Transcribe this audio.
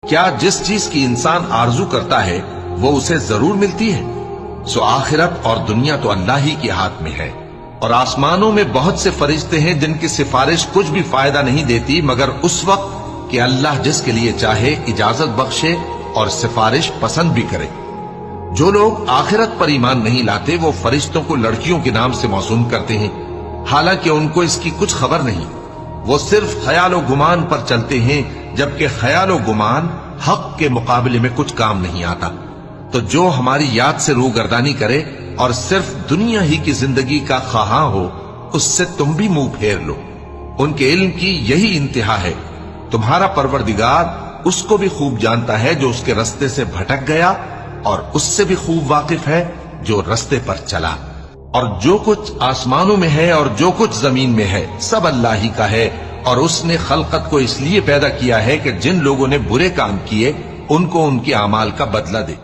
کیا جس چیز کی انسان آرزو کرتا ہے وہ اسے ضرور ملتی ہے؟ سو آخرت اور دنیا تو اللہ ہی کے ہاتھ میں ہے، اور آسمانوں میں بہت سے فرشتے ہیں جن کی سفارش کچھ بھی فائدہ نہیں دیتی مگر اس وقت کہ اللہ جس کے لیے چاہے اجازت بخشے اور سفارش پسند بھی کرے۔ جو لوگ آخرت پر ایمان نہیں لاتے وہ فرشتوں کو لڑکیوں کے نام سے موسوم کرتے ہیں، حالانکہ ان کو اس کی کچھ خبر نہیں۔ وہ صرف خیال و گمان پر چلتے ہیں، جبکہ خیال و گمان حق کے مقابلے میں کچھ کام نہیں آتا۔ تو جو ہماری یاد سے روگردانی کرے اور صرف دنیا ہی کی زندگی کا خواہاں ہو، اس سے تم بھی منہ پھیر لو۔ ان کے علم کی یہی انتہا ہے۔ تمہارا پروردگار اس کو بھی خوب جانتا ہے جو اس کے رستے سے بھٹک گیا، اور اس سے بھی خوب واقف ہے جو رستے پر چلا۔ اور جو کچھ آسمانوں میں ہے اور جو کچھ زمین میں ہے سب اللہ ہی کا ہے، اور اس نے خلقت کو اس لیے پیدا کیا ہے کہ جن لوگوں نے برے کام کیے ان کو ان کے اعمال کا بدلہ دے۔